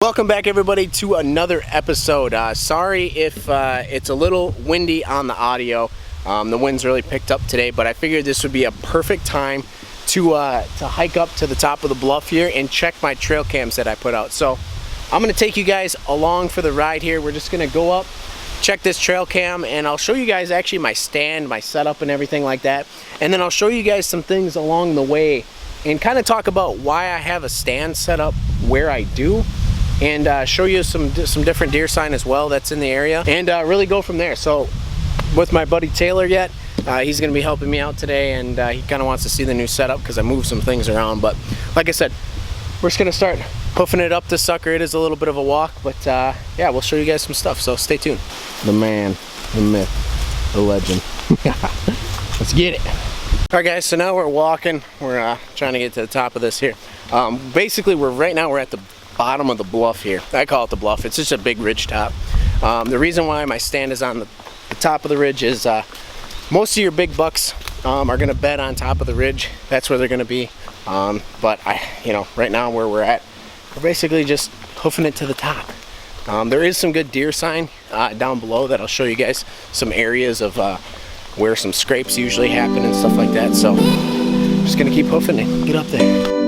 Welcome back, everybody, to another episode. Sorry if it's a little windy on the audio. The wind's really picked up today, but I figured this would be a perfect time to hike up to the top of the bluff here and check my trail cams that I put out. So I'm going to take you guys along for the ride here. We're just going to go up, check this trail cam, and I'll show you guys actually my stand, my setup, and everything like that. And then I'll show you guys some things along the way and kind of talk about why I have a stand set up where I do. And show you some different deer sign as well that's in the area, and really go from there. So with my buddy Taylor yet, he's going to be helping me out today, and he kind of wants to see the new setup because I moved some things around. But like I said, we're just going to start hoofing it up this sucker. It is a little bit of a walk, but yeah, we'll show you guys some stuff, so stay tuned. The man, the myth, the legend. Let's get it. Alright guys, so now we're walking. We're trying to get to the top of this here. Basically, right now we're at the bottom of the bluff here. I call it the bluff. It's just a big ridge top. The reason why my stand is on the top of the ridge is most of your big bucks are going to bed on top of the ridge. That's where they're going to be. But right now where we're at, we're basically just hoofing it to the top. There is some good deer sign down below that I'll show you guys some areas of where some scrapes usually happen and stuff like that. So just going to keep hoofing it, get up there.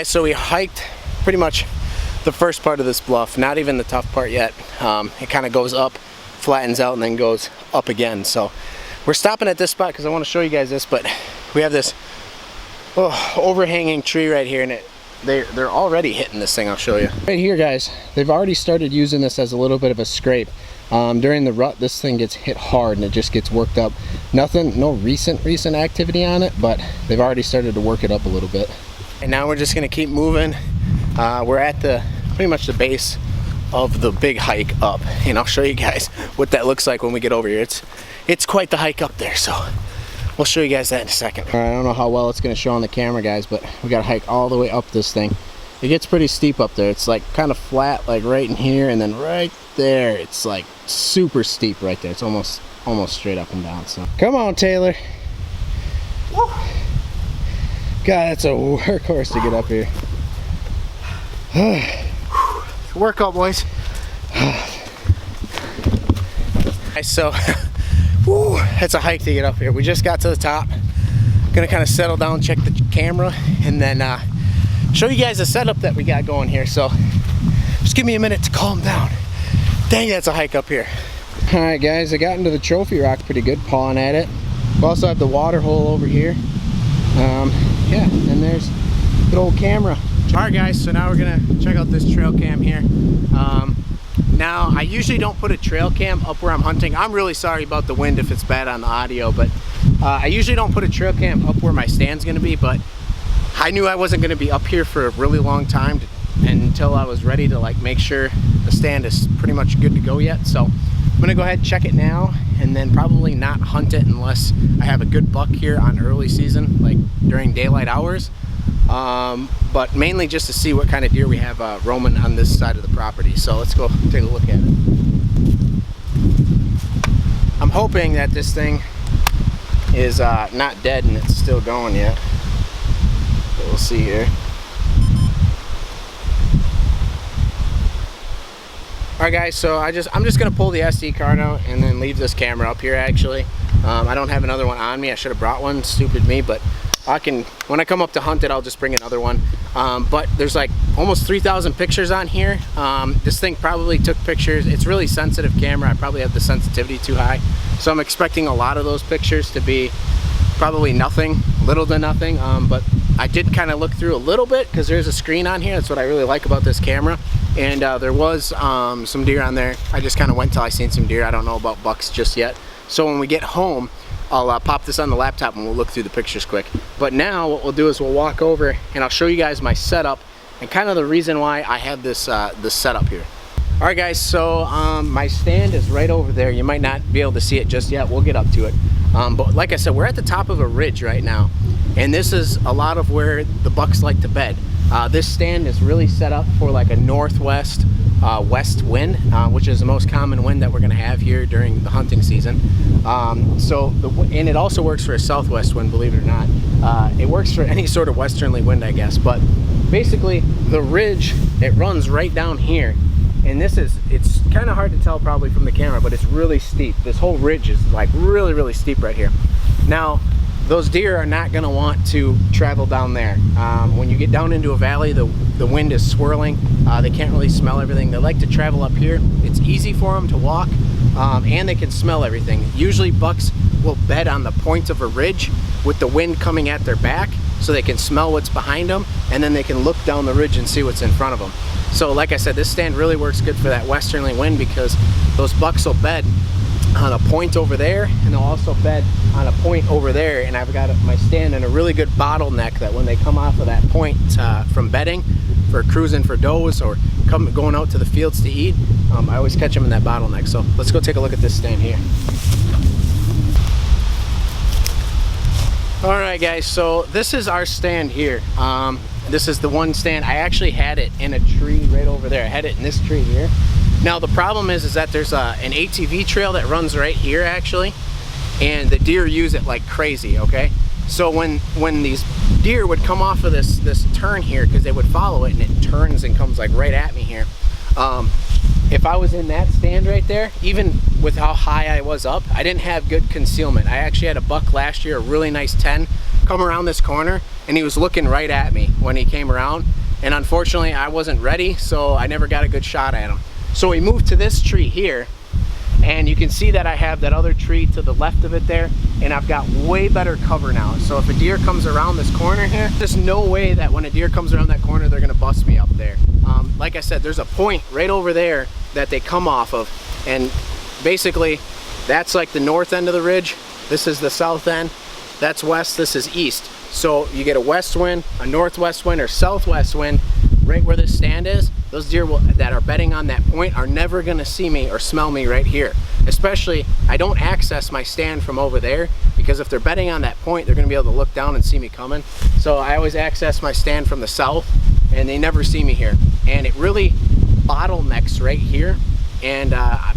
So we hiked pretty much the first part of this bluff, not even the tough part yet. It kind of goes up, flattens out, and then goes up again. So we're stopping at this spot because I want to show you guys this, but we have this overhanging tree right here, and they're already hitting this thing. I'll show you. Right here, guys, they've already started using this as a little bit of a scrape. During the rut, this thing gets hit hard and it just gets worked up. No recent activity on it, but they've already started to work it up a little bit. And now we're just gonna keep moving. We're at pretty much the base of the big hike up, and I'll show you guys what that looks like when we get over here. It's quite the hike up there, so we'll show you guys that in a second. All right, I don't know how well it's gonna show on the camera, guys, but we gotta hike all the way up this thing. It gets pretty steep up there. It's like kind of flat, like right in here, and then right there, it's like super steep right there. It's almost straight up and down. So come on, Taylor. Woo. God, that's a workhorse to get up here. Workout, boys. So, that's a hike to get up here. We just got to the top. Gonna kind of settle down, check the camera, and then show you guys the setup that we got going here. So, just give me a minute to calm down. Dang, that's a hike up here. All right, guys, I got into the trophy rock pretty good, pawing at it. We also have the water hole over here. Yeah, and there's the old camera. Alright guys, so now we're gonna check out this trail cam here. Now I usually don't put a trail cam up where I'm hunting. I'm really sorry about the wind if it's bad on the audio, but I usually don't put a trail cam up where my stand's gonna be, but I knew I wasn't gonna be up here for a really long time until I was ready to make sure the stand is pretty much good to go yet. So I'm gonna go ahead and check it now, and then probably not hunt it unless I have a good buck here on early season, like during daylight hours. But mainly just to see what kind of deer we have roaming on this side of the property. So let's go take a look at it. I'm hoping that this thing is not dead and it's still going yet. But we'll see here. Alright guys, so I'm just gonna pull the SD card out and then leave this camera up here actually. I don't have another one on me. I should have brought one, stupid me, but when I come up to hunt it, I'll just bring another one. But there's like almost 3,000 pictures on here. This thing probably took pictures. It's really sensitive camera. I probably have the sensitivity too high. So I'm expecting a lot of those pictures to be probably nothing, little to nothing. But I did kind of look through a little bit because there's a screen on here. That's what I really like about this camera. And there was some deer on there. I just kind of went till I seen some deer. I don't know about bucks just yet. So when we get home, I'll pop this on the laptop and we'll look through the pictures quick. But now what we'll do is we'll walk over and I'll show you guys my setup and kind of the reason why I have this this setup here. All right guys, so my stand is right over there. You might not be able to see it just yet. We'll get up to it. But like I said, we're at the top of a ridge right now, and this is a lot of where the bucks like to bed. This stand is really set up for like a northwest west wind, which is the most common wind that we're going to have here during the hunting season. And it also works for a southwest wind, believe it or not. It works for any sort of westerly wind, I guess. But basically, the ridge, it runs right down here. And it's kind of hard to tell probably from the camera, but it's really steep. This whole ridge is like really, really steep right here. Now, those deer are not going to want to travel down there. When you get down into a valley, the wind is swirling. They can't really smell everything. They like to travel up here. It's easy for them to walk, and they can smell everything. Usually bucks will bed on the point of a ridge with the wind coming at their back, so they can smell what's behind them, and then they can look down the ridge and see what's in front of them. So like I said, this stand really works good for that westerly wind because those bucks will bed on a point over there, and they'll also bed on a point over there. And I've got my stand in a really good bottleneck that when they come off of that point from bedding, for cruising for does or going out to the fields to eat, I always catch them in that bottleneck. So let's go take a look at this stand here. All right, guys, so this is our stand here. This is the one stand. I actually had it in a tree right over there. I had it in this tree here. Now the problem is that there's an ATV trail that runs right here actually, and the deer use it like crazy, okay? So when these deer would come off of this turn here, because they would follow it and it turns and comes like right at me here, if I was in that stand right there, even with how high I was up, I didn't have good concealment. I actually had a buck last year, a really nice 10, come around this corner, and he was looking right at me when he came around, and unfortunately I wasn't ready, so I never got a good shot at him. So we moved to this tree here, and you can see that I have that other tree to the left of it there, and I've got way better cover now. So if a deer comes around this corner here, there's no way that when a deer comes around that corner, they're gonna bust me up there. Like I said, there's a point right over there that they come off of, and basically that's like the north end of the ridge. This is the south end. That's west, this is east. So you get a west wind, a northwest wind, or southwest wind right where this stand is. Those deer that are bedding on that point are never gonna see me or smell me right here. Especially, I don't access my stand from over there, because if they're bedding on that point, they're gonna be able to look down and see me coming. So I always access my stand from the south, and they never see me here. And it really bottlenecks right here. And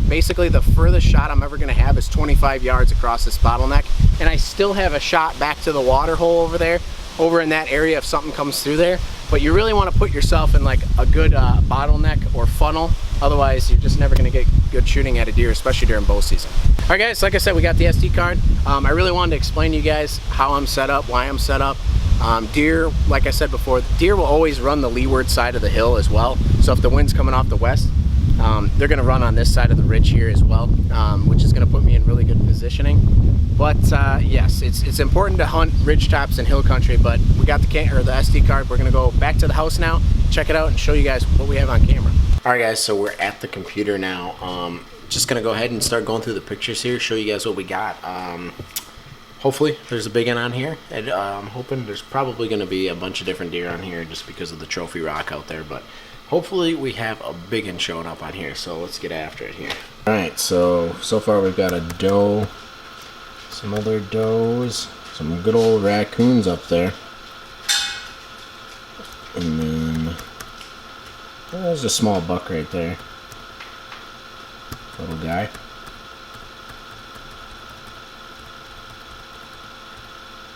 basically the furthest shot I'm ever gonna have is 25 yards across this bottleneck. And I still have a shot back to the water hole over there, over in that area if something comes through there. But you really wanna put yourself in like a good bottleneck or funnel. Otherwise, you're just never gonna get good shooting at a deer, especially during bow season. All right, guys, like I said, we got the SD card. I really wanted to explain to you guys how I'm set up, why I'm set up. Deer, like I said before, deer will always run the leeward side of the hill as well. So if the wind's coming off the west, they're gonna run on this side of the ridge here as well, which is gonna put me in really good positioning. But yes, it's important to hunt ridge tops and hill country, but we got the SD card. We're gonna go back to the house now, check it out, and show you guys what we have on camera. All right, guys, so we're at the computer now. Just gonna go ahead and start going through the pictures here, show you guys what we got. Hopefully there's a big one on here, and I'm hoping there's probably gonna be a bunch of different deer on here just because of the trophy rock out there, but hopefully we have a big one showing up on here, so let's get after it here. All right, so far we've got a doe, some other does, some good old raccoons up there, and then there's a small buck right there, little guy.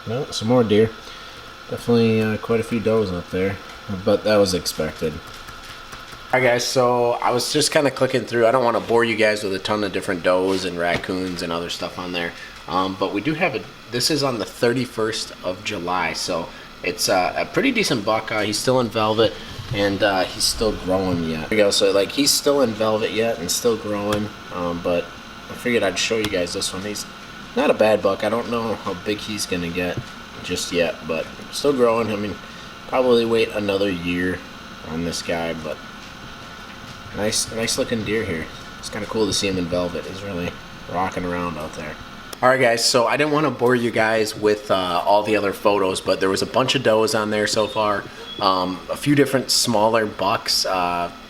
No, some more deer. Definitely quite a few does up there, but that was expected. Alright guys, so I was just kind of clicking through. I don't want to bore you guys with a ton of different does and raccoons and other stuff on there. But we do have this is on the 31st of July, so it's a pretty decent buck. He's still in velvet, and he's still growing yet. There we go, so like he's still in velvet yet and still growing, but I figured I'd show you guys this one. He's not a bad buck. I don't know how big he's going to get just yet, but still growing. I mean, probably wait another year on this guy, but nice looking deer here. It's kind of cool to see him in velvet. He's really rocking around out there. Alright guys, so I didn't want to bore you guys with all the other photos, but there was a bunch of does on there so far. A few different smaller bucks.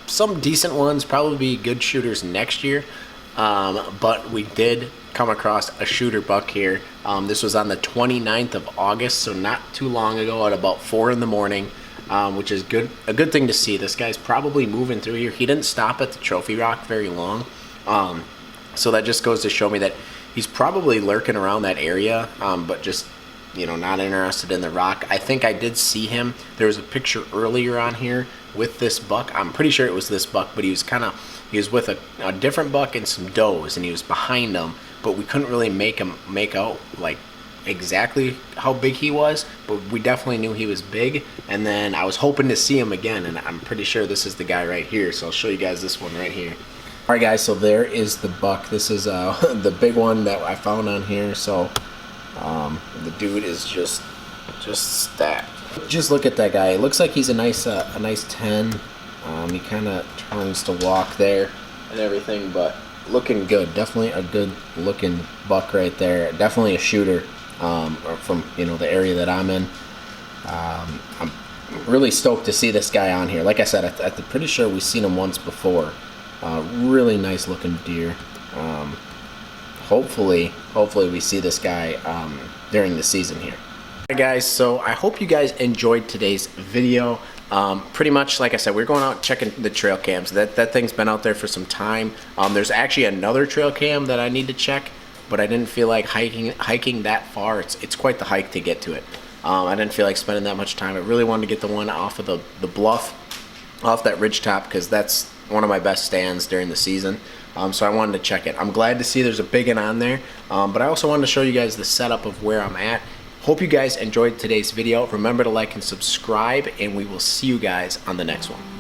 Some decent ones, probably be good shooters next year. But we did come across a shooter buck here. This was on the 29th of August, so not too long ago at about 4 in the morning. which is good. A good thing to see. This guy's probably moving through here. He didn't stop at the trophy rock very long, so that just goes to show me that he's probably lurking around that area, but just not interested in the rock. I think I did see him. There was a picture earlier on here with this buck. I'm pretty sure it was this buck, but he was with a different buck and some does, and he was behind them, but we couldn't really make out like exactly how big he was, but we definitely knew he was big. And then I was hoping to see him again, and I'm pretty sure this is the guy right here, so I'll show you guys this one right here. All right, guys, so there is the buck. This is the big one that I found on here. So the dude is just stacked. Just look at that guy. It looks like he's a nice 10. He kind of turns to walk there and everything, but looking good. Definitely a good looking buck right there. Definitely a shooter from the area that I'm in. I'm really stoked to see this guy on here. Like I said, I'm pretty sure we've seen him once before. Really nice looking deer. Hopefully we see this guy during the season here. Alright guys, so I hope you guys enjoyed today's video. Pretty much, like I said, we're going out checking the trail cams. That thing's been out there for some time. There's actually another trail cam that I need to check, but I didn't feel like hiking that far. It's quite the hike to get to it. I didn't feel like spending that much time. I really wanted to get the one off of the bluff, off that ridge top, because that's one of my best stands during the season. So I wanted to check it. I'm glad to see there's a big one on there, but I also wanted to show you guys the setup of where I'm at. Hope you guys enjoyed today's video. Remember to like and subscribe, and we will see you guys on the next one.